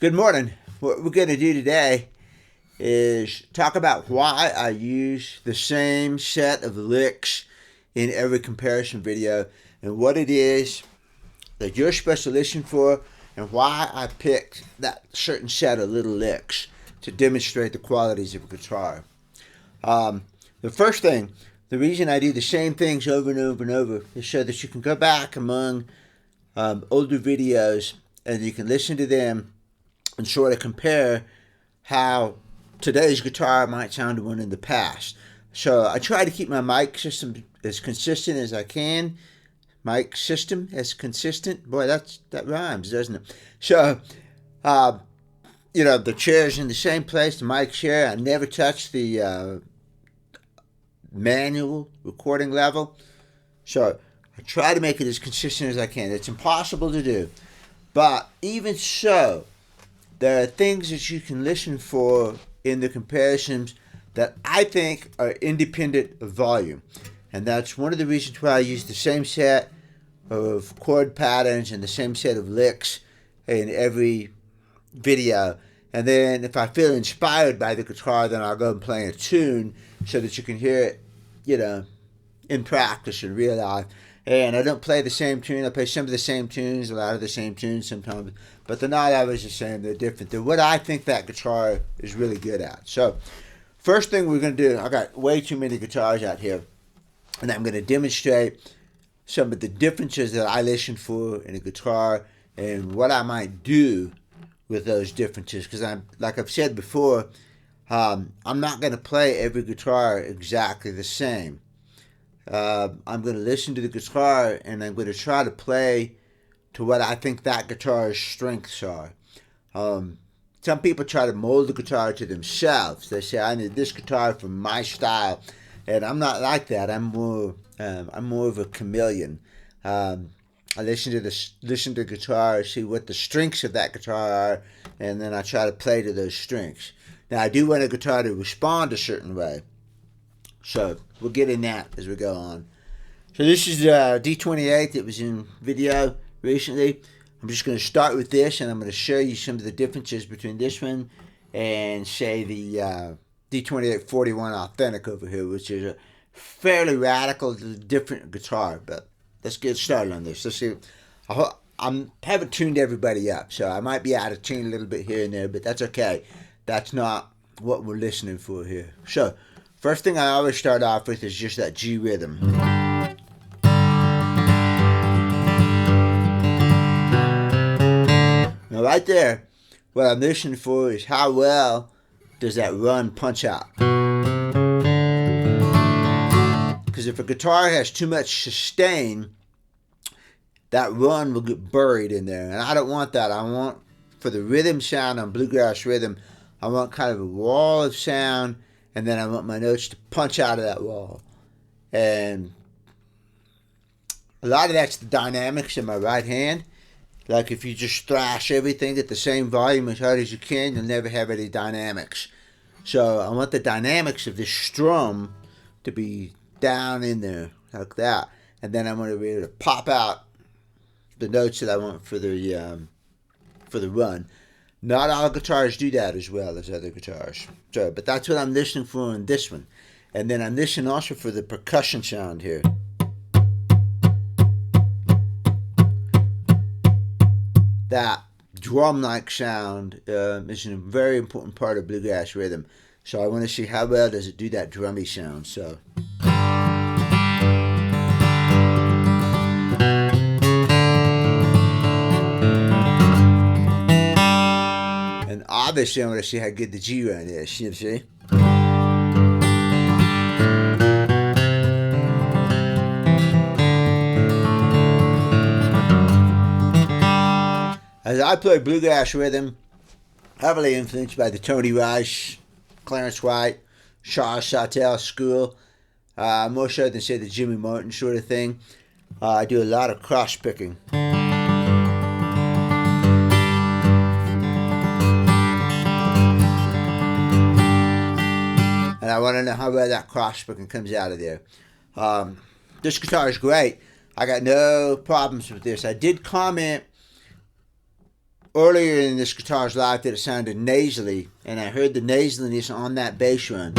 Good morning. What we're going to do today is talk about why I use the same set of licks in every comparison video and what it is that you're supposed to listen for and why I picked that certain set of little licks to demonstrate the qualities of a guitar. The first thing, the reason I do the same things over and over and over is so that you can go back among older videos and you can listen to them and sort of compare how today's guitar might sound to one in the past. So I try to keep my mic system as consistent as I can. Mic system as consistent. Boy, that rhymes, doesn't it? So, the chair's in the same place, the mic chair. I never touch the manual recording level. So I try to make it as consistent as I can. It's impossible to do. But even so, there are things that you can listen for in the comparisons that I think are independent of volume. And that's one of the reasons why I use the same set of chord patterns and the same set of licks in every video. And then if I feel inspired by the guitar, then I'll go and play a tune so that you can hear it, in practice in real life. And I don't play the same tune. I play some of the same tunes, a lot of the same tunes sometimes. But they're not always the same. They're different. They're what I think that guitar is really good at. So first thing we're going to do, I got way too many guitars out here. And I'm going to demonstrate some of the differences that I listen for in a guitar and what I might do with those differences. Because like I've said before, I'm not going to play every guitar exactly the same. I'm going to listen to the guitar and I'm going to try to play to what I think that guitar's strengths are. Some people try to mold the guitar to themselves. They say, I need this guitar for my style. And I'm not like that. I'm more of a chameleon. I listen to the guitar, see what the strengths of that guitar are, and then I try to play to those strengths. Now, I do want a guitar to respond a certain way. So we'll get in that as we go on. So this is D28 that was in video recently. I'm just going to start with this, and I'm going to show you some of the differences between this one and, say, the D2841 Authentic over here, which is a fairly radical, different guitar. But let's get started on this. Let's see. I haven't tuned everybody up, so I might be out of tune a little bit here and there, but that's okay. That's not what we're listening for here. So first thing I always start off with is just that G rhythm. Now right there, what I'm listening for is how well does that run punch out. Because if a guitar has too much sustain, that run will get buried in there. And I don't want that. I want, for the rhythm sound on bluegrass rhythm, I want kind of a wall of sound, and then I want my notes to punch out of that wall. And a lot of that's the dynamics in my right hand. Like if you just thrash everything at the same volume as hard as you can, you'll never have any dynamics. So I want the dynamics of this strum to be down in there like that. And then I'm going to be able to pop out the notes that I want for the run. Not all guitars do that as well as other guitars. So, but that's what I'm listening for in this one. And then I'm listening also for the percussion sound here. That drum-like sound is a very important part of bluegrass rhythm. So I want to see how well does it do that drummy sound. So. And obviously I want to see how good the G run is, you see? As I play bluegrass rhythm, heavily influenced by the Tony Rice, Clarence White, Charles Sawtelle school, more so than, say, the Jimmy Martin sort of thing, I do a lot of cross-picking. And I want to know how well that cross-picking comes out of there. This guitar is great. I got no problems with this. I did comment earlier in this guitar's life that it sounded nasally, and I heard the nasaliness on that bass run.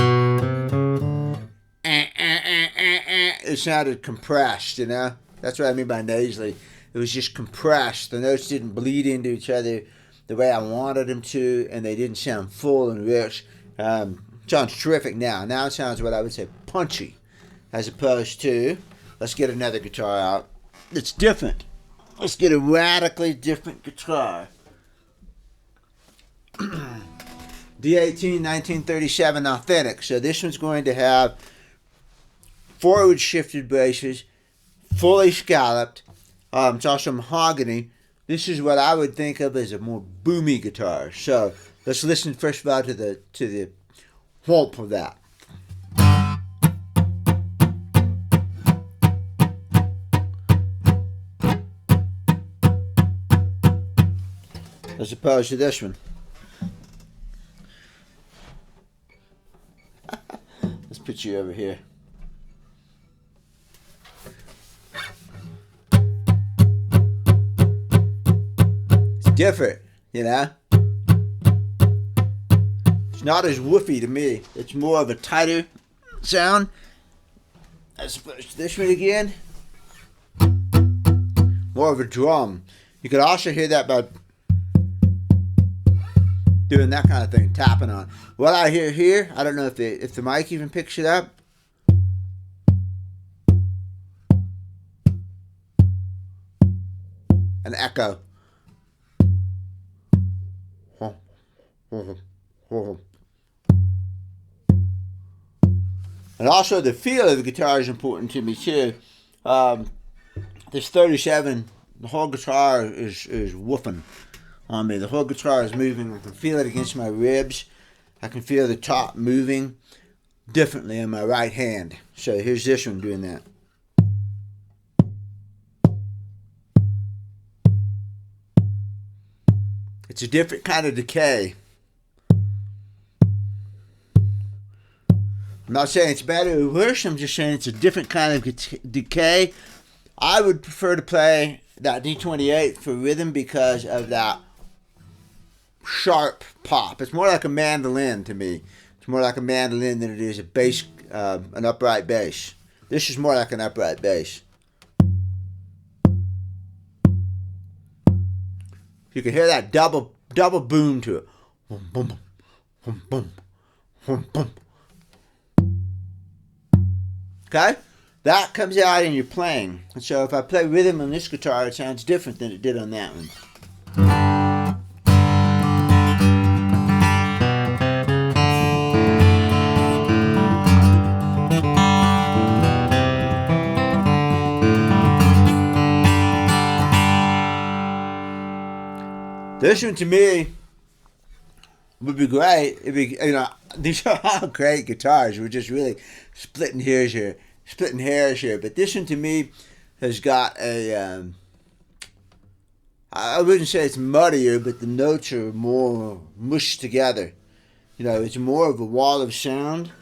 It sounded compressed, you know? That's what I mean by nasally. It was just compressed. The notes didn't bleed into each other the way I wanted them to, and they didn't sound full and rich. Sounds terrific now. Now it sounds what I would say punchy, as opposed to, let's get another guitar out. It's different. Let's get a radically different guitar. D18 1937 Authentic. So this one's going to have forward shifted basses, fully scalloped. It's also mahogany. This is what I would think of as a more boomy guitar. So let's listen first of all to the whomp of that. As opposed to this one. Let's put you over here. It's different, you know? It's not as woofy to me. It's more of a tighter sound. As opposed to this one again. More of a drum. You could also hear that by doing that kind of thing, tapping on. What I hear here, I don't know if the mic even picks it up. An echo. And also the feel of the guitar is important to me too. This 37, the whole guitar is woofing on me. The whole guitar is moving. I can feel it against my ribs. I can feel the top moving differently in my right hand. So here's this one doing that. It's a different kind of decay. I'm not saying it's better or worse. I'm just saying it's a different kind of decay. I would prefer to play that D28 for rhythm because of that sharp pop. It's more like a mandolin to me. It's more like a mandolin than it is a bass, an upright bass. This is more like an upright bass. You can hear that double boom to it. Boom, boom, boom, boom, boom, boom. Okay? That comes out in your playing. And so if I play rhythm on this guitar, it sounds different than it did on that one. This one to me would be great. It'd be, you know, these are all great guitars. We're just really splitting hairs here. But this one to me has got a, I wouldn't say it's muddier, but the notes are more mushed together. You know, it's more of a wall of sound.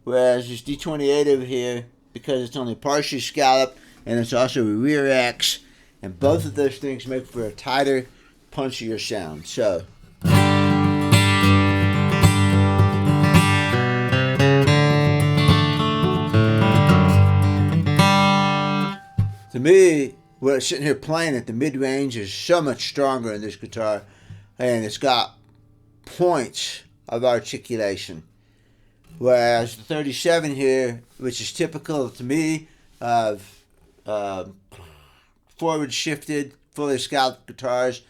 Whereas this D28 over here, because it's only partially scalloped and it's also a rear X, and both of those things make for a tighter, punchier sound. So to me, when I'm sitting here playing it, the mid-range is so much stronger in this guitar, and it's got points of articulation. Whereas the 37 here, which is typical to me of forward shifted, fully scalloped guitars,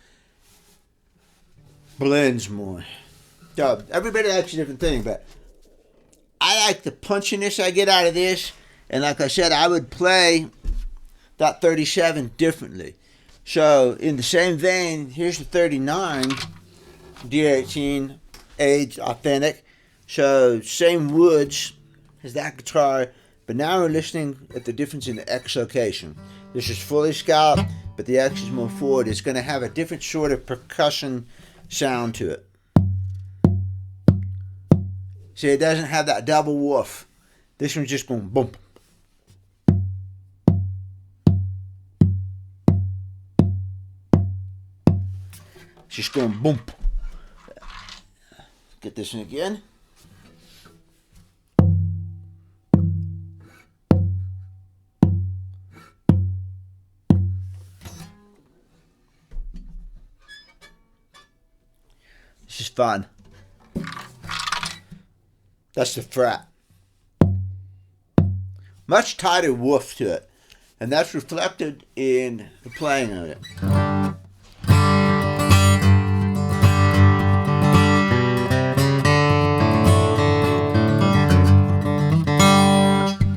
blends more. So everybody likes a different thing, but I like the punchiness I get out of this. And like I said, I would play that 37 differently. So in the same vein, here's the 39 D18 Age Authentic. So same woods as that guitar, but now we're listening at the difference in the X location. This is fully scalloped, but the X is more forward. It's going to have a different sort of percussion sound to it. See, it doesn't have that double woof. This one's just going boom. It's just going boom. Get this one again. This is fun. That's the fret. Much tighter woof to it. And that's reflected in the playing of it.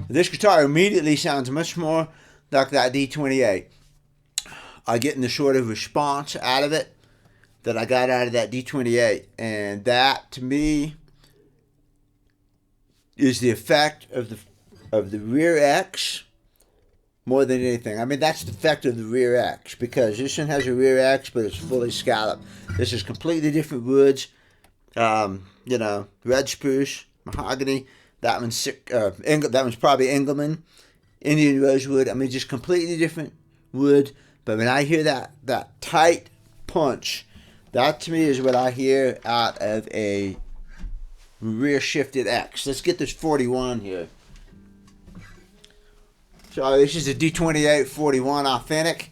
This guitar immediately sounds much more like that D28. I'm getting the sort of response out of it that I got out of that D28. And that, to me, is the effect of the rear X more than anything. I mean, that's the effect of the rear X, because this one has a rear X, but it's fully scalloped. This is completely different woods. You know, red spruce, mahogany. That one's that one's probably Engelmann, Indian rosewood. I mean, just completely different wood. But when I hear that tight punch, that to me is what I hear out of a rear shifted X. Let's get this 41 here. So this is a D28 41 authentic,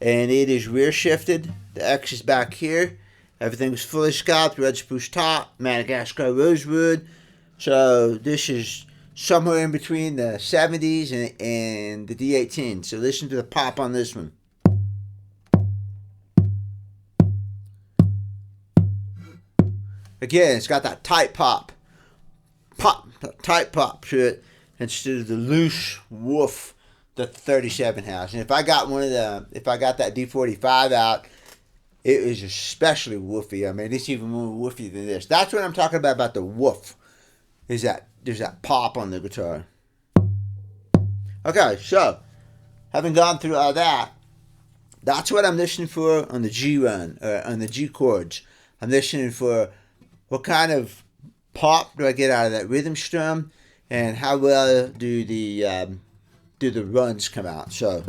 and it is rear shifted. The X is back here. Everything's fully scalloped, red spruce top, Madagascar rosewood. So this is somewhere in between the 70s and the D18. So listen to the pop on this one. Again, it's got that tight pop, tight pop to it, instead of the loose woof that the 37 has. And if I got that D45 out, it is especially woofy. I mean, it's even more woofy than this. That's what I'm talking about the woof. Is that there's that pop on the guitar. Okay, so having gone through all that, that's what I'm listening for on the G run, or on the G chords. I'm listening for what kind of pop do I get out of that rhythm strum, and how well do the runs come out. So.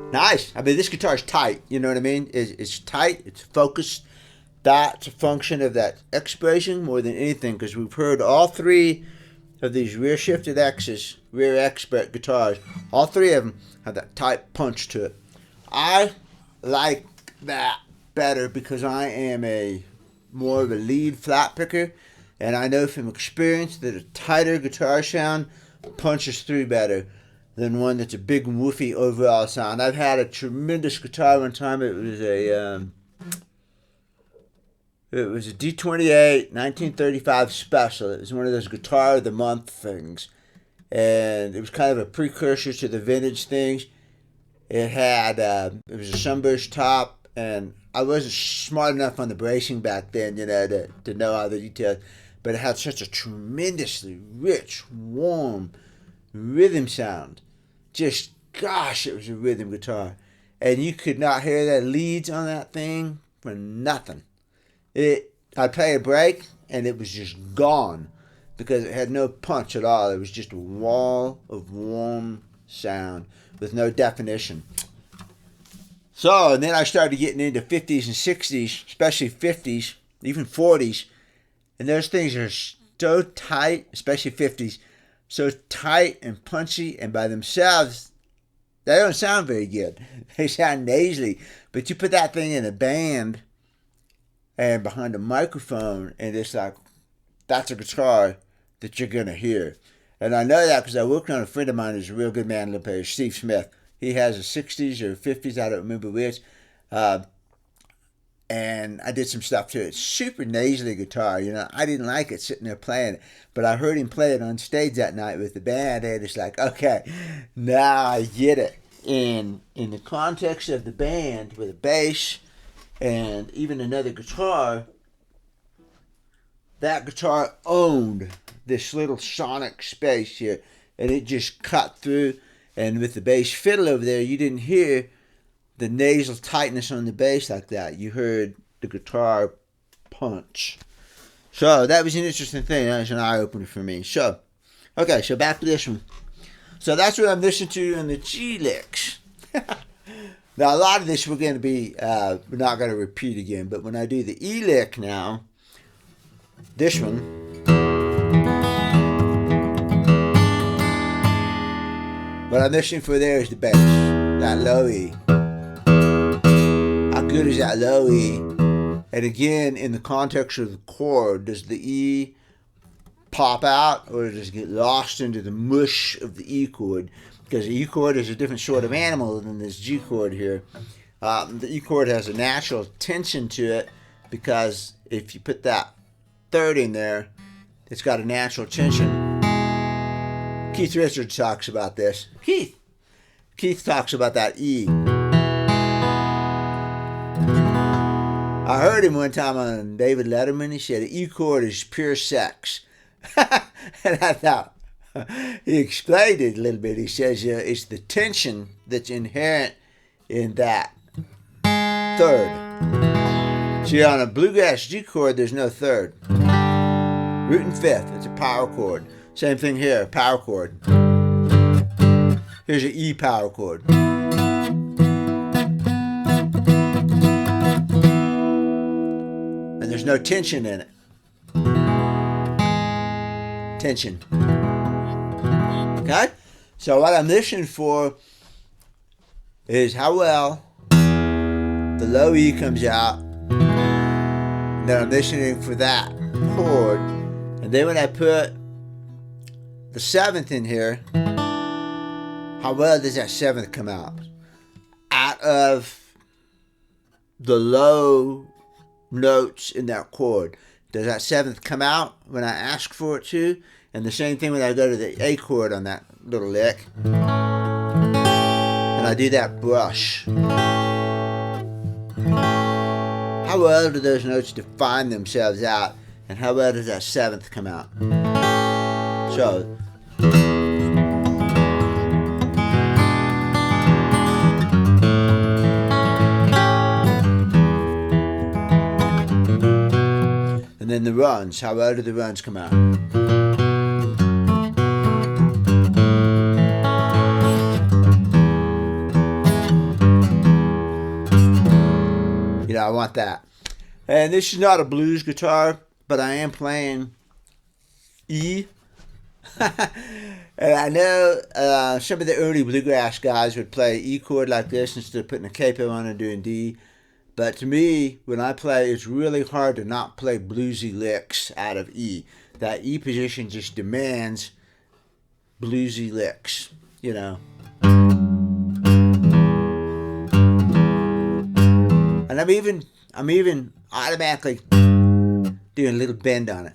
Nice. I mean, this guitar is tight. You know what I mean? It's tight. It's focused. That's a function of that expiration more than anything, because we've heard all three of these rear shifted X's, rear X guitars. All three of them have that tight punch to it. I like that better because I am more of a lead flat picker, and I know from experience that a tighter guitar sound punches through better than one that's a big woofy overall sound. I've had a tremendous guitar one time. It was a D28 1935 special. It was one of those Guitar of the Month things, and it was kind of a precursor to the vintage things. It had it was a sunburst top, and I wasn't smart enough on the bracing back then, you know, to know all the details. But it had such a tremendously rich, warm rhythm sound. Just, gosh, it was a rhythm guitar. And you could not hear the leads on that thing for nothing. I'd play a break, and it was just gone because it had no punch at all. It was just a wall of warm sound with no definition. So, and then I started getting into 50s and 60s, especially 50s, even 40s. And those things are so tight, especially 50s, so tight and punchy, and by themselves, they don't sound very good. They sound nasally. But you put that thing in a band and behind a microphone, and it's like, that's a guitar that you're going to hear. And I know that because I worked on a friend of mine who's a real good mandolin player, Steve Smith. He has a 60s or 50s, I don't remember which. And I did some stuff to it. Super nasally guitar, you know. I didn't like it sitting there playing it, but I heard him play it on stage that night with the band, and it's like, okay, now I get it. In the context of the band with a bass and even another guitar, that guitar owned this little sonic space here, and it just cut through. And with the bass fiddle over there, you didn't hear the nasal tightness on the bass like that. You heard the guitar punch. So that was an interesting thing. That was an eye-opener for me. So, okay, so back to this one. So that's what I'm listening to in the G licks. Now, a lot of this we're going to be, we're not going to repeat again, but when I do the E lick now, this one, what I'm listening for there is the bass, that low E. How good is that low E? And again, in the context of the chord, does the E pop out or does it get lost into the mush of the E chord? Because the E chord is a different sort of animal than this G chord here. The E chord has a natural tension to it because if you put that third in there, it's got a natural tension. Keith Richards talks about this. Keith talks about that E. I heard him one time on David Letterman. He said the E chord is pure sex. And I thought, he explained it a little bit. He says it's the tension that's inherent in that third. See, on a bluegrass G chord, there's no third. Root and fifth, it's a power chord. Same thing here, power chord. Here's an E power chord. And there's no tension in it. Tension. Okay? So what I'm listening for is how well the low E comes out. And then I'm listening for that chord. And then when I put the seventh in here, how well does that seventh come out? Out of the low notes in that chord, does that seventh come out when I ask for it to? And the same thing when I go to the A chord on that little lick. And I do that brush. How well do those notes define themselves out? And how well does that seventh come out? So, and then the runs, how well do the runs come out? You know, I want that. And this is not a blues guitar, but I am playing E. And I know some of the early bluegrass guys would play E chord like this instead of putting a capo on and doing D. But to me, when I play, it's really hard to not play bluesy licks out of E. That E position just demands bluesy licks, you know. And I'm even automatically doing a little bend on it.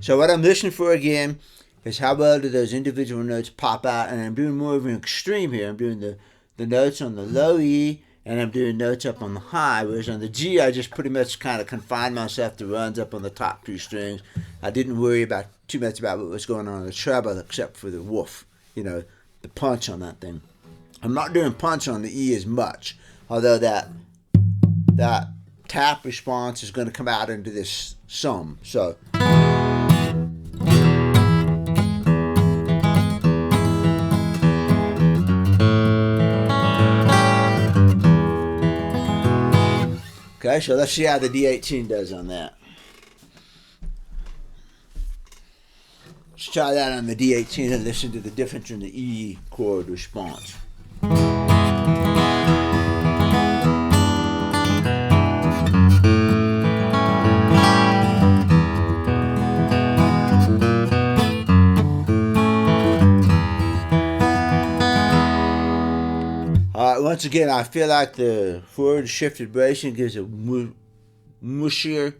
So what I'm listening for again is how well do those individual notes pop out, and I'm doing more of an extreme here. I'm doing the notes on the low E, and I'm doing notes up on the high, whereas on the G, I just pretty much kind of confined myself to runs up on the top two strings. I didn't worry too much about what was going on in the treble, except for the woof, you know, the punch on that thing. I'm not doing punch on the E as much, although that tap response is going to come out into this sum. So. Okay, so let's see how the D18 does on that. Let's try that on the D18 and listen to the difference in the E chord response. Once again, I feel like the forward shifted bracing gives a mushier,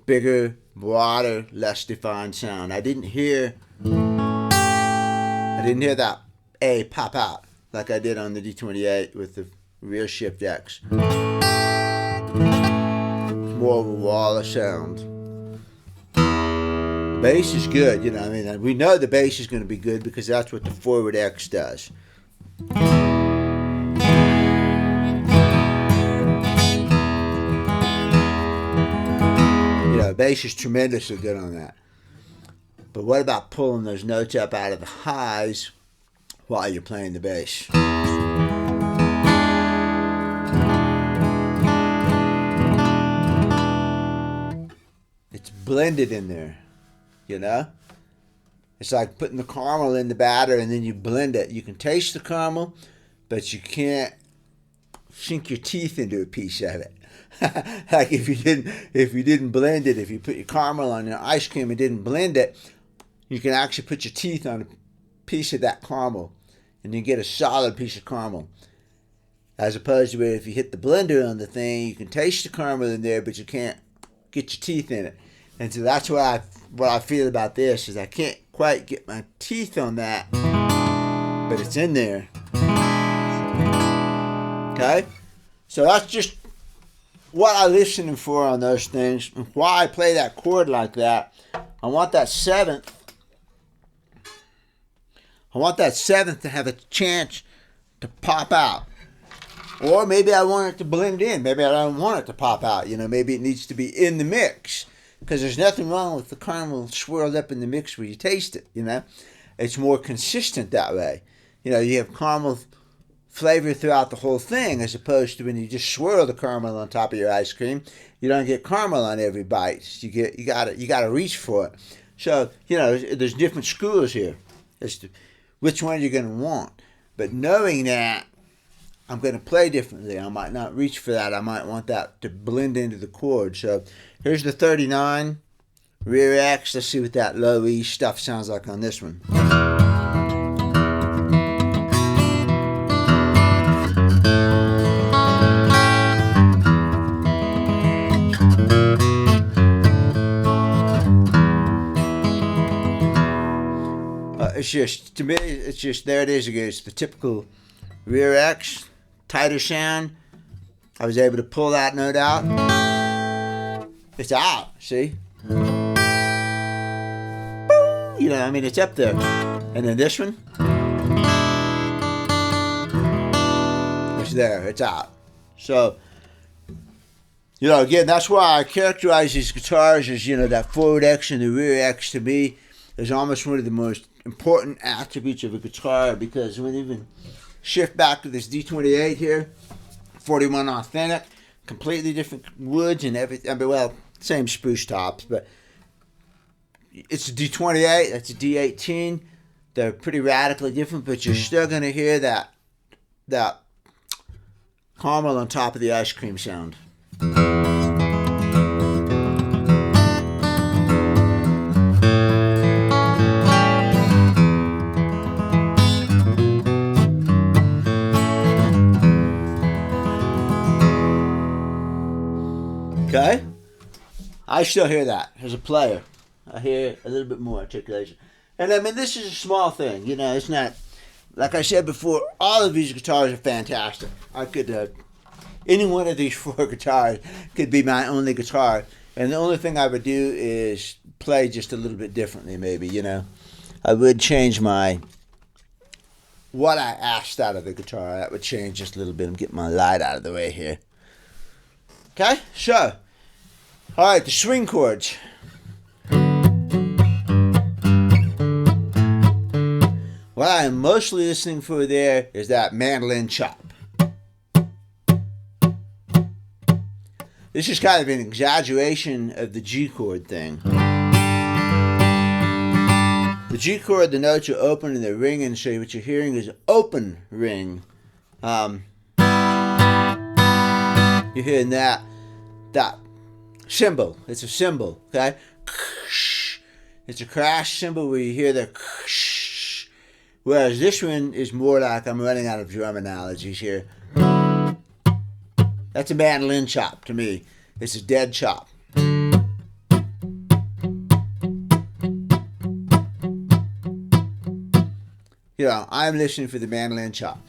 bigger, broader, less defined sound. I didn't hear that A pop out like I did on the D28 with the rear shift X. It's more of a wall of sound. Bass is good, you know. I mean, we know the bass is going to be good because that's what the forward X does. bass is tremendously good on that. But what about pulling those notes up out of the highs while you're playing the bass? It's blended in there, you know? It's like putting the caramel in the batter and then you blend it. You can taste the caramel, but you can't sink your teeth into a piece of it. Like if you didn't blend it, if you put your caramel on your ice cream and didn't blend it, you can actually put your teeth on a piece of that caramel and you get a solid piece of caramel. As opposed to where if you hit the blender on the thing, you can taste the caramel in there, but you can't get your teeth in it. And so that's what I feel about this, is I can't quite get my teeth on that, but it's in there. Okay? So that's just what I'm listening for on those things, and why I play that chord like that. I want that seventh to have a chance to pop out. Or maybe I want it to blend in. Maybe I don't want it to pop out. You know, maybe it needs to be in the mix. Because there's nothing wrong with the caramel swirled up in the mix where you taste it, you know. It's more consistent that way. You know, you have caramel flavor throughout the whole thing, as opposed to when you just swirl the caramel on top of your ice cream. You don't get caramel on every bite. You gotta reach for it. So, you know, there's different schools here as to which one you're going to want. But knowing that, I'm going to play differently. I might not reach for that. I might want that to blend into the chord. So here's the 39, rear X. Let's see what that low E stuff sounds like on this one. It's just, to me, it's just, there it is again. It's the typical rear X, tighter sound. I was able to pull that note out. It's out, see? Boom! You know, I mean, it's up there. And then this one, it's there, it's out. So, you know, again, that's why I characterize these guitars as, you know, that forward X and the rear X to me is almost one of the most important attributes of a guitar, because when you even shift back to this D28 here, 41 authentic, completely different woods and everything. I mean, well, same spruce tops, but it's a D28, that's a D18. They're pretty radically different, but you're still going to hear that caramel on top of the ice cream sound. Okay? I still hear that as a player. I hear a little bit more articulation. And I mean, this is a small thing. You know, it's not, like I said before, all of these guitars are fantastic. I could, any one of these four guitars could be my only guitar. And the only thing I would do is play just a little bit differently, maybe, you know. I would change what I asked out of the guitar. That would change just a little bit. I'm getting my light out of the way here. Okay, so, all right, the swing chords. What I am mostly listening for there is that mandolin chop. This is kind of an exaggeration of the G chord thing. The G chord, the notes are open and they're ringing, so what you're hearing is open ring. You're hearing that cymbal. It's a cymbal, okay? It's a crash cymbal where you hear the whereas this one is more like, I'm running out of drum analogies here. That's a mandolin chop to me. It's a dead chop. You know, I'm listening for the mandolin chop.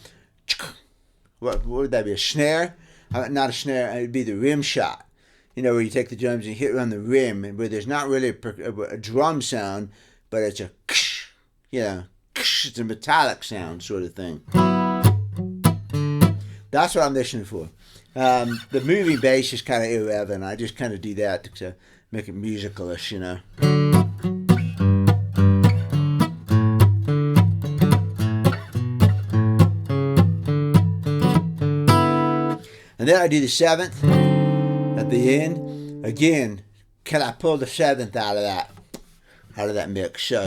What would that be? A snare? Not a snare, it would be the rim shot. You know, where you take the drums and you hit on the rim, and where there's not really a drum sound, but it's a, you know, it's a metallic sound sort of thing. That's what I'm listening for. The moving bass is kind of irrelevant. I just kind of do that to make it musicalish, you know. And then I do the 7th at the end. Again, can I pull the 7th out of that mix? So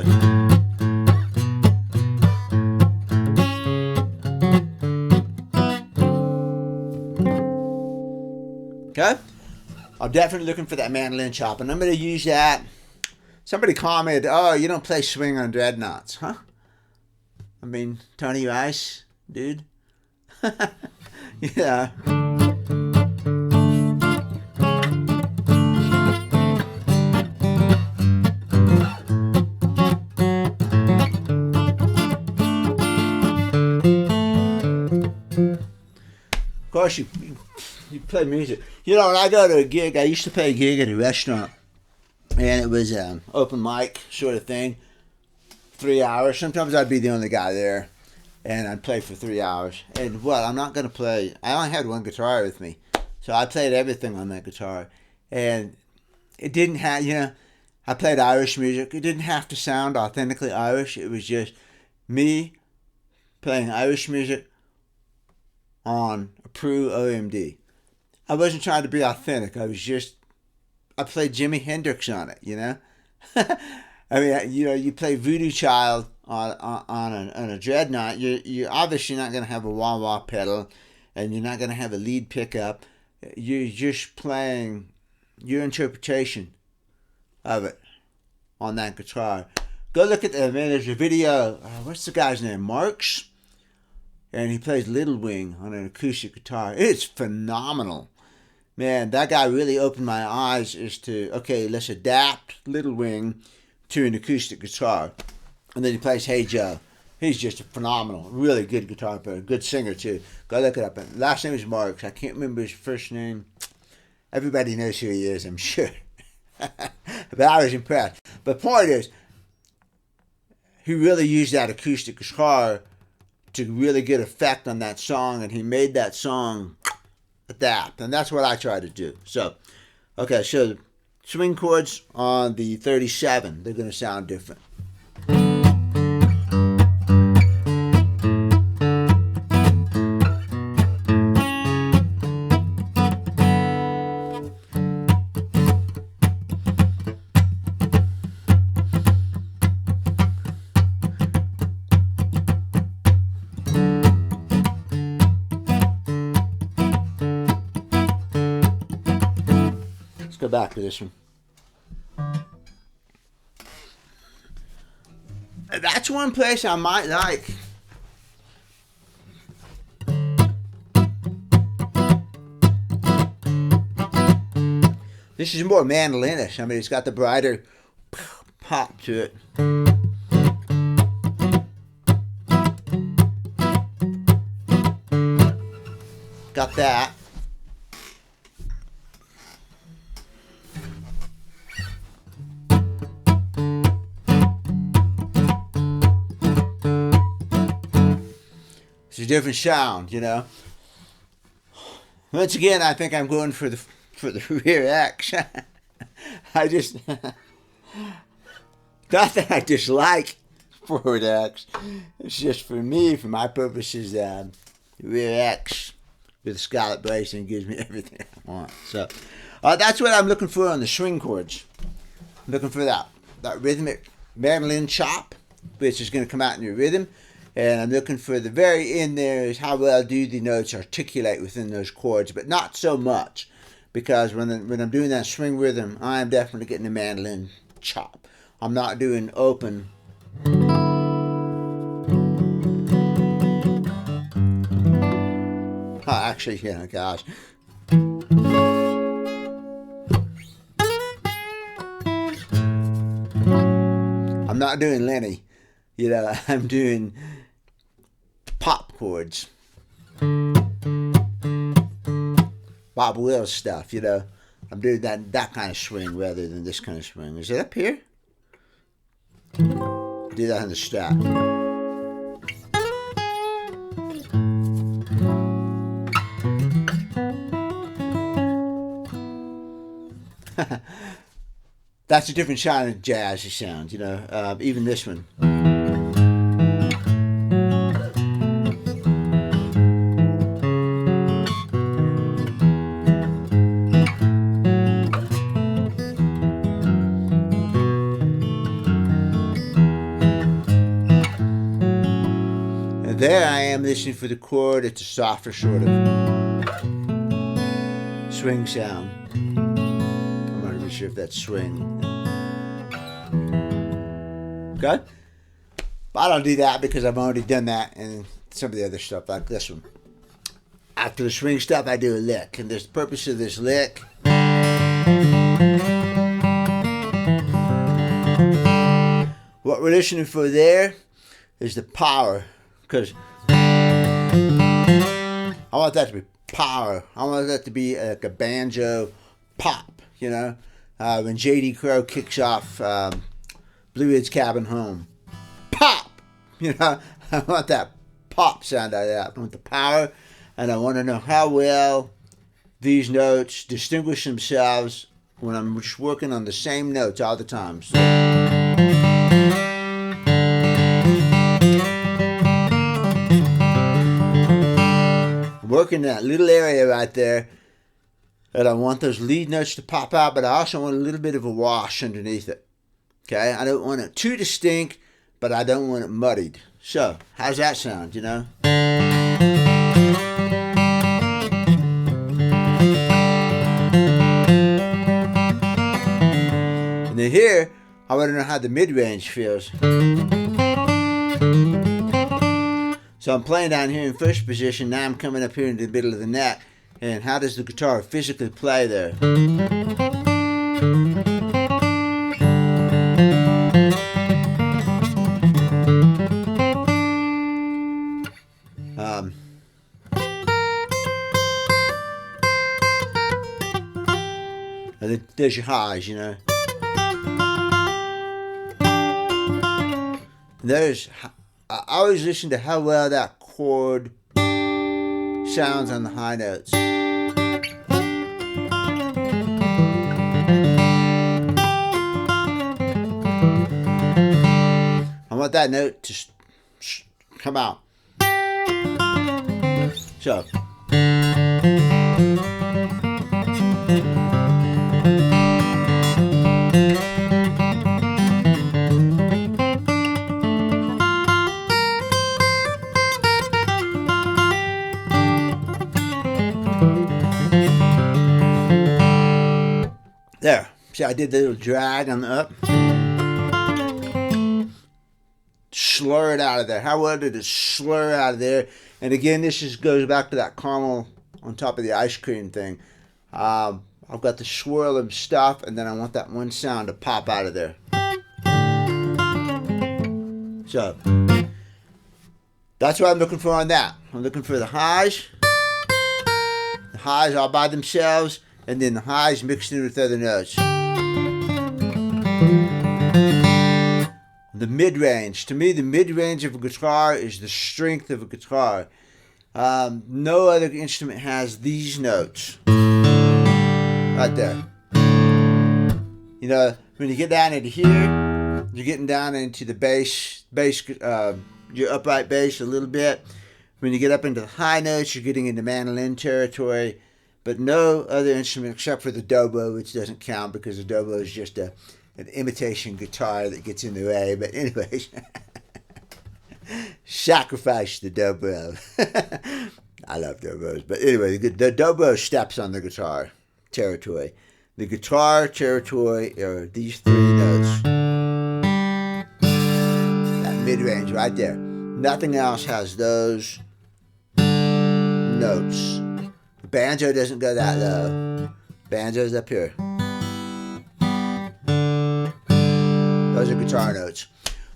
okay, I'm definitely looking for that mandolin chop, and I'm going to use that. Somebody commented, "Oh, you don't play swing on dreadnoughts, huh?" I mean, Tony Rice, dude. Yeah. Of course, you play music. You know, when I go to a gig, I used to play a gig at a restaurant, and it was an open mic sort of thing, 3 hours. Sometimes I'd be the only guy there, and I'd play for 3 hours. And what, I'm not going to play, I only had one guitar with me, so I played everything on that guitar. And it didn't have, you know, I played Irish music. It didn't have to sound authentically Irish. It was just me playing Irish music on a Pro OMD. I wasn't trying to be authentic. I played Jimi Hendrix on it, you know? I mean, you know, you play Voodoo Child on a dreadnought, you're obviously not going to have a wah-wah pedal, and you're not going to have a lead pickup. You're just playing your interpretation of it on that guitar. Go look at the, man, there's a video, what's the guy's name? Marks? And he plays Little Wing on an acoustic guitar. It's phenomenal. Man, that guy really opened my eyes as to, okay, let's adapt Little Wing to an acoustic guitar. And then he plays Hey Joe. He's just a phenomenal, really good guitar player, good singer too. Go look it up. Last name is Marks. I can't remember his first name. Everybody knows who he is, I'm sure. But I was impressed. But the point is, he really used that acoustic guitar to really get effect on that song, and he made that song adapt, and that's what I try to do. So, okay, so swing chords on the 37, they're going to sound different. Go back to this one. That's one place I might like. This is more mandolinish. I mean, it's got the brighter pop to it. Got that. It's a different sound, you know. Once again, I think I'm going for the rear X. I just not that I dislike forward X. It's just for me, for my purposes, the rear X with the scallop bracing gives me everything I want. So that's what I'm looking for on the string chords. I'm looking for that rhythmic mandolin chop, which is going to come out in your rhythm. And I'm looking for the very end there is how well do the notes articulate within those chords, but not so much, because when I'm doing that string rhythm, I'm definitely getting the mandolin chop. I'm not doing open. Oh, actually, yeah, gosh. I'm not doing Lenny. You know, I'm doing pop chords. Bob Wills stuff, you know. I'm doing that kind of swing rather than this kind of swing. Is it up here? Do that on the strap. That's a different kind of jazzy sound, you know. Even this one. And there I am listening for the chord. It's a softer sort of swing sound. I'm not really sure if that's swing. Okay? But I don't do that because I've already done that and some of the other stuff like this one. After the swing stuff, I do a lick. And the purpose of this lick what we're listening for there is the power. Because I want that to be power. I want that to be like a banjo pop, you know? When J.D. Crowe kicks off Blue Ridge Cabin Home. Pop! You know, I want that pop sound out of that. I want the power, and I want to know how well these notes distinguish themselves when I'm just working on the same notes all the time. So, I'm working that little area right there, and I want those lead notes to pop out, but I also want a little bit of a wash underneath it. Okay, I don't want it too distinct, but I don't want it muddied. So, how's that sound, you know? And then here, I want to know how the mid-range feels. So I'm playing down here in first position, now I'm coming up here into the middle of the neck, and how does the guitar physically play there? And there's your highs, you know. I always listen to how well that chord sounds on the high notes. I want that note to come out. So. There. See, I did the little drag on the up. Slur it out of there. How well did it slur out of there? And again, this just goes back to that caramel on top of the ice cream thing. I've got the swirl of stuff, and then I want that one sound to pop out of there. So, that's what I'm looking for on that. I'm looking for the highs. The highs all by themselves, and then the highs mixed in with other notes. The mid-range. To me, the mid-range of a guitar is the strength of a guitar. No other instrument has these notes. Right there. You know, when you get down into here, you're getting down into the bass, your upright bass a little bit. When you get up into the high notes, you're getting into mandolin territory. But no other instrument except for the dobro, which doesn't count because the dobro is just an imitation guitar that gets in the way. But anyways, sacrifice the dobro. I love dobros. But anyway, the dobro steps on the guitar territory. The guitar territory are these three notes. That mid-range right there. Nothing else has those notes. The banjo doesn't go that low. Banjo's up here. Those are guitar notes.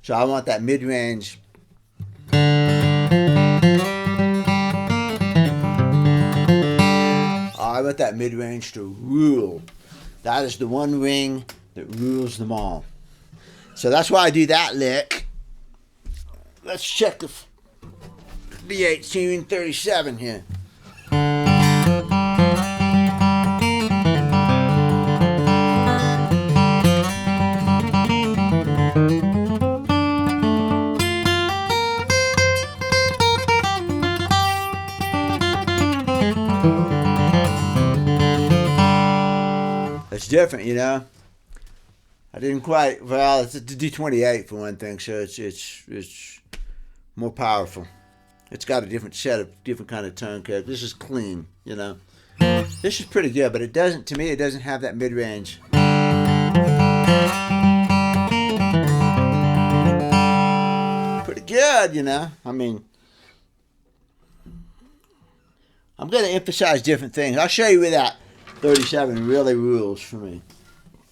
So I want that mid-range. I want that mid-range to rule. That is the one ring that rules them all. So that's why I do that lick. Let's check the B1837 here. different, you know. I didn't quite. Well, it's a D28 for one thing, so it's more powerful. It's got a different set of different kind of tone character. This is clean, you know. This is pretty good, but it doesn't. To me, it doesn't have that mid range. Pretty good, you know. I mean, I'm going to emphasize different things. I'll show you where that 37 really rules for me.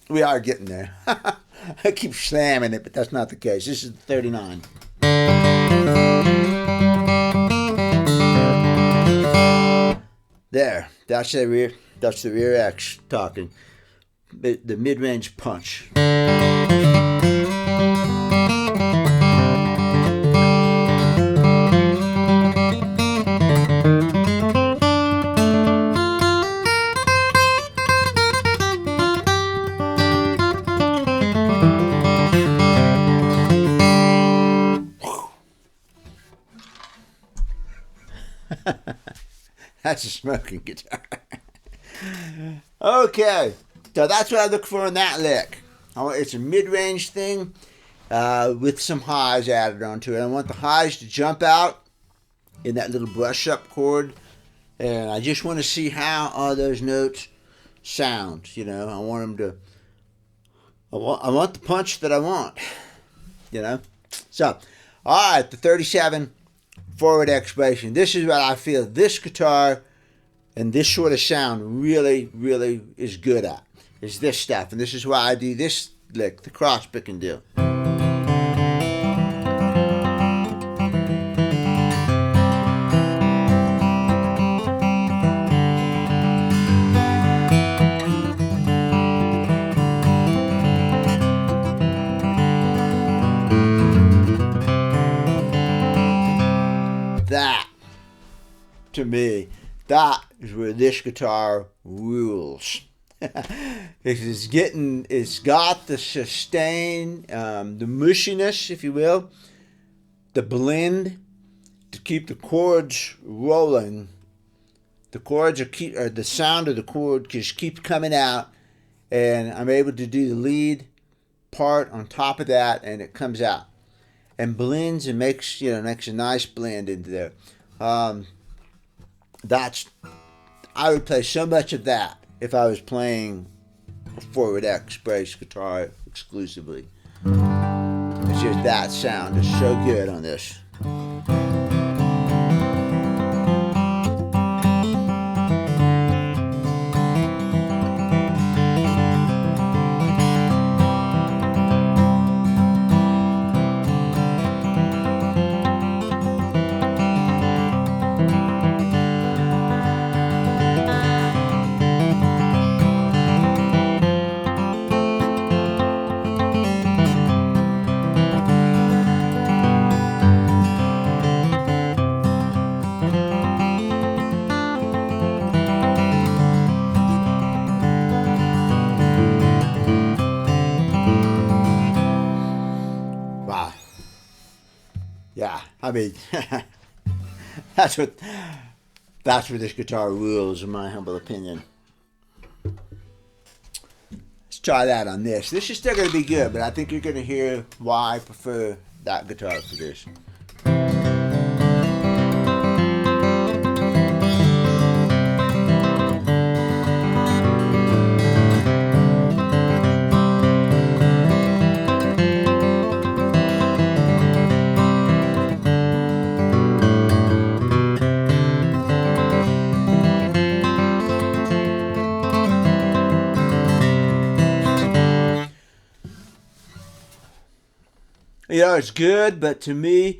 We are getting there. I keep slamming it, but that's not the case. This is the 39. There. That's the rear. That's the rear X talking. The mid-range punch. That's a smoking guitar. Okay, so that's what I look for in that lick. It's a mid-range thing with some highs added onto it. I want the highs to jump out in that little brush-up chord, and I just want to see how all those notes sound. You know, I want them to. I want the punch that I want. You know, so all right, the 37. Forward expiration. This is what I feel this guitar and this sort of sound really, really is good at. Is this stuff. And this is why I do this lick, the cross-picking deal. That, to me, that is where this guitar rules. It's got the sustain, the mushiness, if you will, the blend to keep the chords rolling. The chords are the sound of the chord just keeps coming out, and I'm able to do the lead part on top of that, and it comes out. And blends and makes a nice blend into there. I would play so much of that if I was playing a forward X brace guitar exclusively. It's just that sound is so good on this. Yeah, I mean, that's where this guitar rules, in my humble opinion. Let's try that on this. This is still going to be good, but I think you're going to hear why I prefer that guitar for this. You know, it's good, but to me,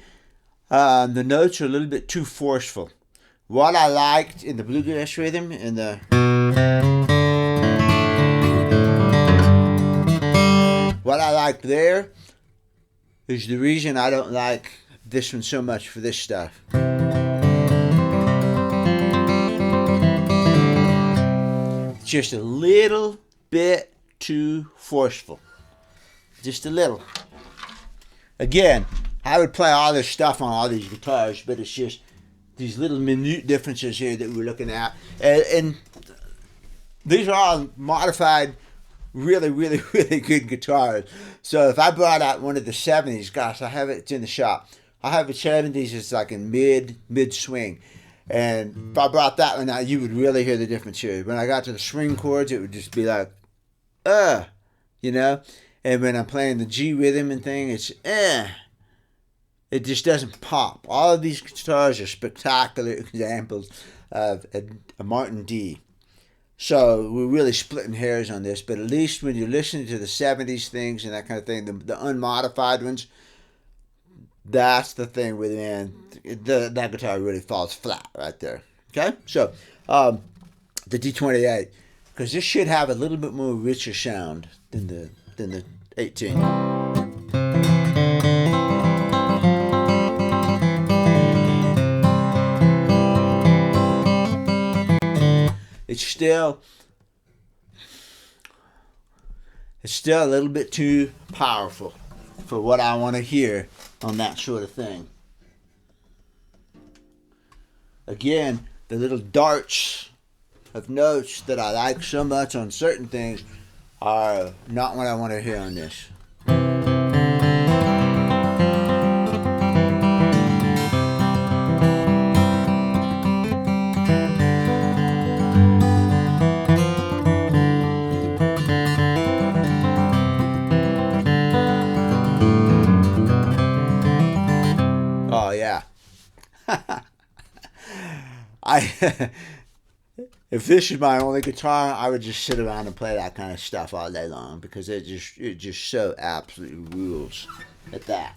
the notes are a little bit too forceful. What I liked in the bluegrass rhythm, what I liked there is the reason I don't like this one so much for this stuff. It's just a little bit too forceful. Just a little. Again, I would play all this stuff on all these guitars, but it's just these little minute differences here that we're looking at. And these are all modified really, really, really good guitars. So if I brought out one of the 70s, gosh, I have it, it's in the shop. I have the 70s, it's like in mid swing. And if I brought that one out, you would really hear the difference here. When I got to the swing chords, it would just be like, you know? And when I'm playing the G rhythm and thing, it's, it just doesn't pop. All of these guitars are spectacular examples of a Martin D. So we're really splitting hairs on this, but at least when you're listening to the 70s things and that kind of thing, the unmodified ones, that's the thing with, man, that guitar really falls flat right there. Okay? So, the D28, because this should have a little bit more richer sound than the 18. It's still a little bit too powerful for what I want to hear on that sort of thing. Again, the little darts of notes that I like so much on certain things are not what I want to hear on this. Oh yeah. If this is my only guitar, I would just sit around and play that kind of stuff all day long because it just so absolutely rules at that.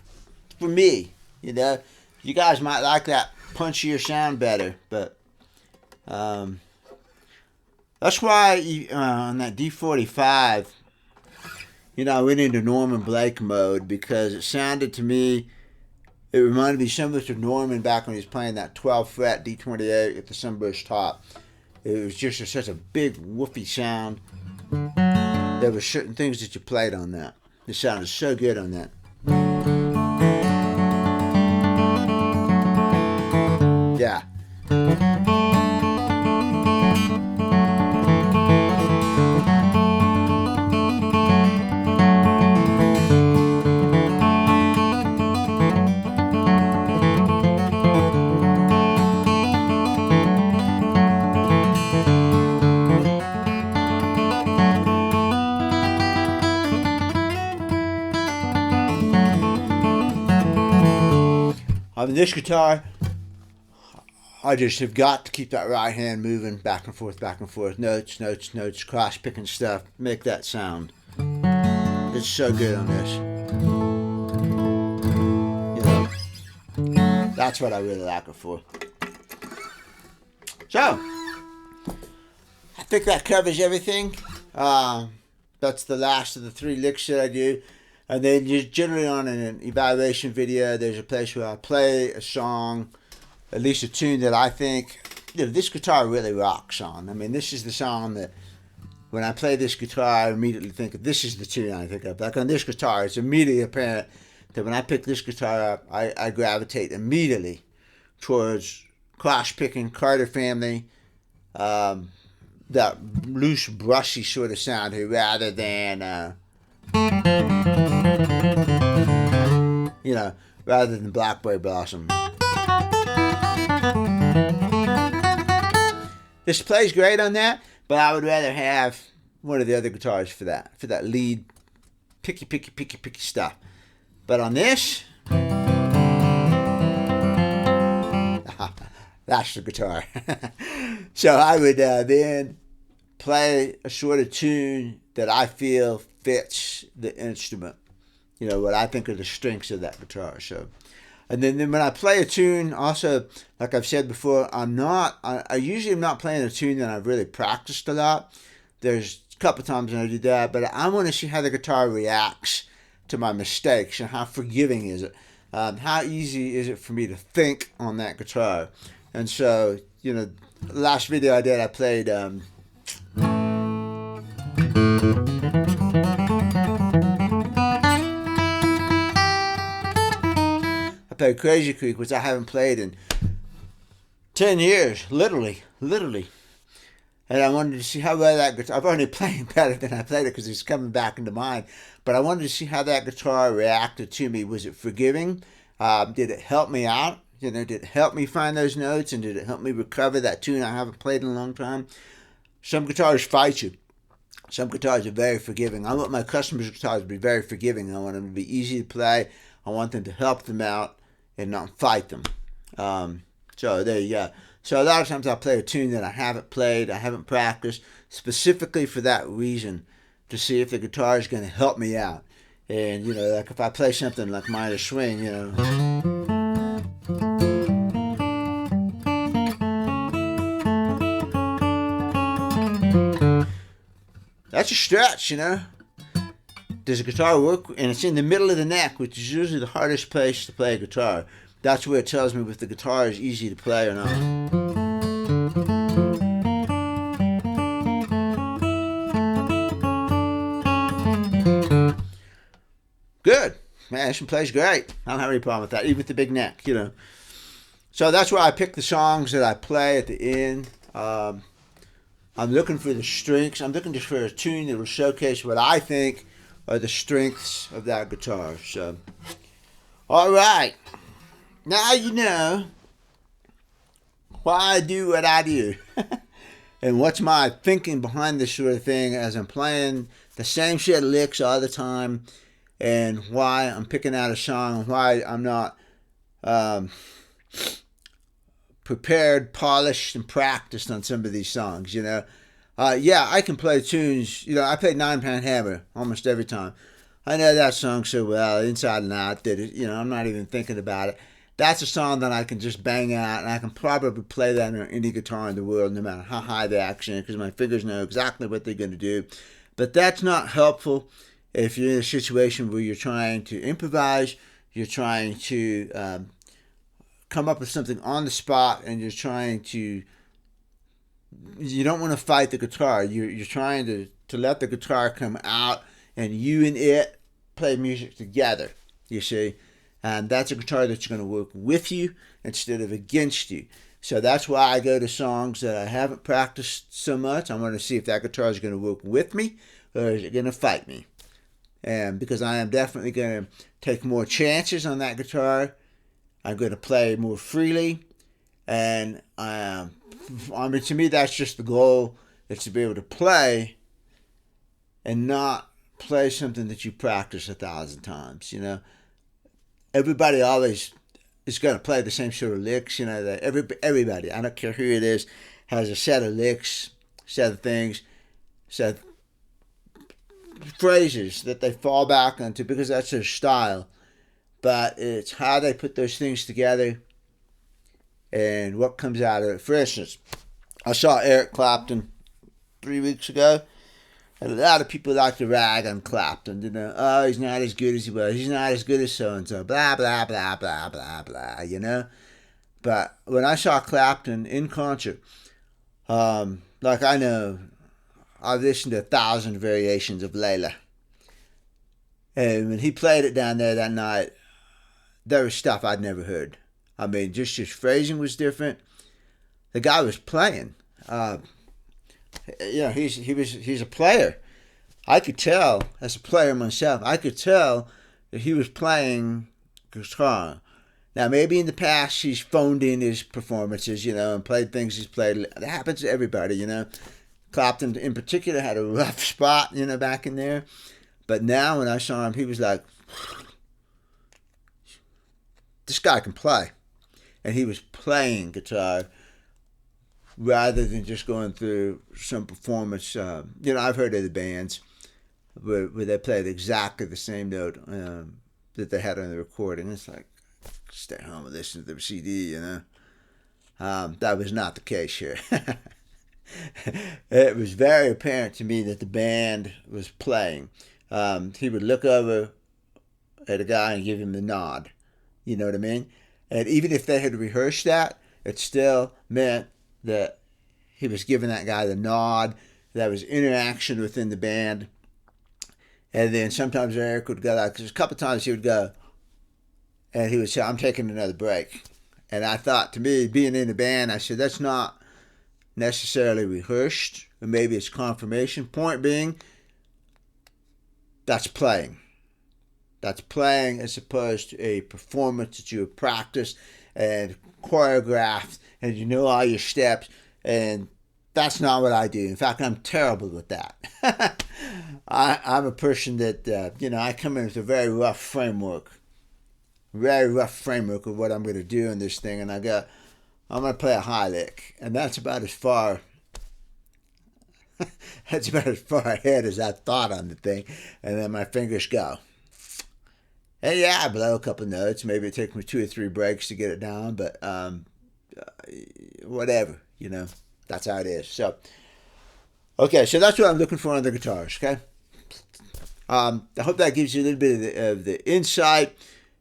For me, you know, you guys might like that punchier sound better, but that's why on that D45, you know, I went into Norman Blake mode because it sounded to me. It reminded me so much of Norman back when he was playing that 12 fret D28 at the Sunbush top. It was just such a big woofy sound. There were certain things that you played on that. It sounded so good on that. Yeah. On this guitar, I just have got to keep that right hand moving back and forth, notes, cross picking stuff, make that sound. It's so good on this. You know, that's what I really like it for. So, I think that covers everything. That's the last of the 3 licks that I do. And then just generally on an evaluation video, there's a place where I play a song, at least a tune that I think, you know, this guitar really rocks on. I mean, this is the song that when I play this guitar, I immediately think of, this is the tune I think of. Like on this guitar, it's immediately apparent that when I pick this guitar up, I gravitate immediately towards Crosspicking, Carter Family, that loose, brushy sort of sound here, rather than... you know, rather than Blackberry Blossom. This plays great on that, but I would rather have one of the other guitars for that lead picky stuff. But on this, that's the guitar. So I would then play a sort of tune that I feel fits the instrument. You know, what I think are the strengths of that guitar. So, and then when I play a tune, also, like I've said before, I usually am not playing a tune that I've really practiced a lot. There's a couple times when I do that, but I want to see how the guitar reacts to my mistakes and how forgiving is it. How easy is it for me to think on that guitar? And so, you know, the last video I did, I played... I played Crazy Creek, which I haven't played in 10 years, literally. And I wanted to see how well that guitar, I've already playing better than I played it because it's coming back into mind. But I wanted to see how that guitar reacted to me. Was it forgiving? Did it help me out? Did it help me find those notes? And did it help me recover that tune I haven't played in a long time? Some guitars fight you. Some guitars are very forgiving. I want my customers' guitars to be very forgiving. I want them to be easy to play. I want them to help them out and not fight them. So there you go. So a lot of times I'll play a tune that I haven't played, I haven't practiced, specifically for that reason, to see if the guitar is going to help me out. And, like if I play something like minor swing, that's a stretch, Does a guitar work? And it's in the middle of the neck, which is usually the hardest place to play a guitar. That's where it tells me if the guitar is easy to play or not. Good. Man, she plays great. I don't have any problem with that, even with the big neck, So that's why I pick the songs that I play at the end. I'm looking for the strengths. I'm looking just for a tune that will showcase what I think are the strengths of that guitar. So, all right. Now you know why I do what I do. And what's my thinking behind this sort of thing as I'm playing the same set of licks all the time, and why I'm picking out a song, and why I'm not prepared, polished, and practiced on some of these songs, Yeah, I can play tunes. I play 9-Pound Hammer almost every time. I know that song so well, inside and out, that I'm not even thinking about it. That's a song that I can just bang out, and I can probably play that on any guitar in the world, no matter how high the action is, because my fingers know exactly what they're going to do. But that's not helpful if you're in a situation where you're trying to improvise, you're trying to come up with something on the spot, and you don't want to fight the guitar. You're trying to let the guitar come out, and you and it play music together, you see. And that's a guitar that's going to work with you instead of against you. So that's why I go to songs that I haven't practiced so much. I want to see if that guitar is going to work with me, or is it going to fight me. And because I am definitely going to take more chances on that guitar, I'm going to play more freely. And to me, that's just the goal, is to be able to play and not play something that you practice 1,000 times, Everybody always is going to play the same sort of licks, that everybody, I don't care who it is, has a set of licks, set of things, set of phrases that they fall back onto because that's their style. But it's how they put those things together and what comes out of it. For instance, I saw Eric Clapton 3 weeks ago. And a lot of people like to rag on Clapton, oh, he's not as good as he was, he's not as good as so-and-so, blah, blah, blah, blah, blah, blah, But when I saw Clapton in concert, like I know, I've listened to 1,000 variations of Layla. And when he played it down there that night, there was stuff I'd never heard. I mean, just his phrasing was different. The guy was playing. He's a player. I could tell, as a player myself, I could tell that he was playing guitar. Now, maybe in the past he's phoned in his performances, and played things he's played. That happens to everybody, Clapton, in particular, had a rough spot, back in there. But now, when I saw him, he was like, this guy can play. And he was playing guitar rather than just going through some performance. I've heard of the bands where they played exactly the same note that they had on the recording. It's like, stay home and listen to the CD, That was not the case here. It was very apparent to me that the band was playing. He would look over at a guy and give him the nod. You know what I mean? And even if they had rehearsed that, it still meant that he was giving that guy the nod. That was interaction within the band. And then sometimes Eric would go, because a couple times he would go, and he would say, I'm taking another break. And I thought, to me, being in the band, I said, that's not necessarily rehearsed, or maybe it's confirmation. Point being, that's playing. That's playing as opposed to a performance that you have practiced and choreographed and you know all your steps, and that's not what I do. In fact, I'm terrible with that. I'm a person that, I come in with a very rough framework of what I'm going to do in this thing, and I'm going to play a high lick, and that's about as far ahead as I thought on the thing, and then my fingers go. And yeah, I blow a couple notes. Maybe it takes me 2 or 3 breaks to get it down, but whatever, that's how it is. So, okay, so that's what I'm looking for on the guitars, okay? I hope that gives you a little bit of the insight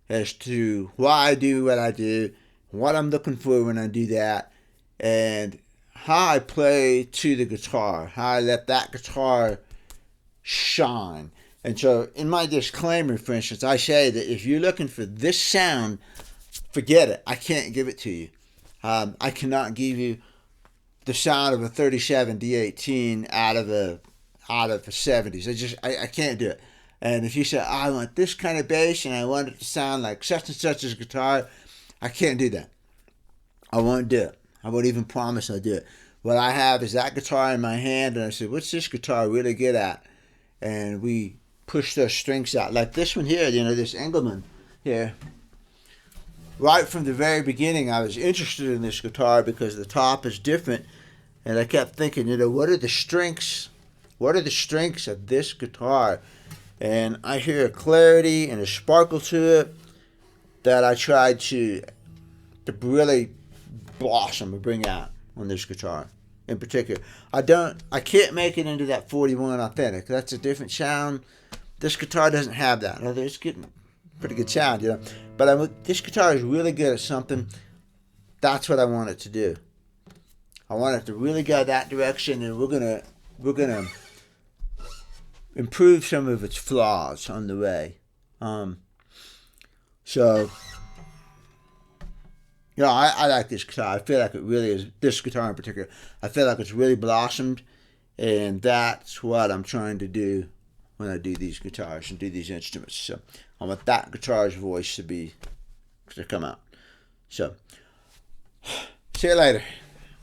as to why I do what I do, what I'm looking for when I do that, and how I play to the guitar, how I let that guitar shine. And so in my disclaimer, for instance, I say that if you're looking for this sound, forget it. I can't give it to you. I cannot give you the sound of a 37 D18 out of the 70s. I can't do it. And if you say, I want this kind of bass and I want it to sound like such and such as guitar, I can't do that. I won't do it. I won't even promise I'll do it. What I have is that guitar in my hand, and I say, what's this guitar really good at? And we push those strings out. Like this one here, this Engelmann here. Right from the very beginning, I was interested in this guitar because the top is different. And I kept thinking, what are the strengths? What are the strengths of this guitar? And I hear a clarity and a sparkle to it that I tried to really blossom and bring out on this guitar in particular. I can't make it into that 41 authentic. That's a different sound. This guitar doesn't have that. Although it's getting pretty good sound, But this guitar is really good at something. That's what I want it to do. I want it to really go that direction, and we're gonna improve some of its flaws on the way. I like this guitar. I feel like it really is, this guitar in particular, I feel like it's really blossomed, and that's what I'm trying to do when I do these guitars and do these instruments. So I want that guitar's voice to come out. So, see you later.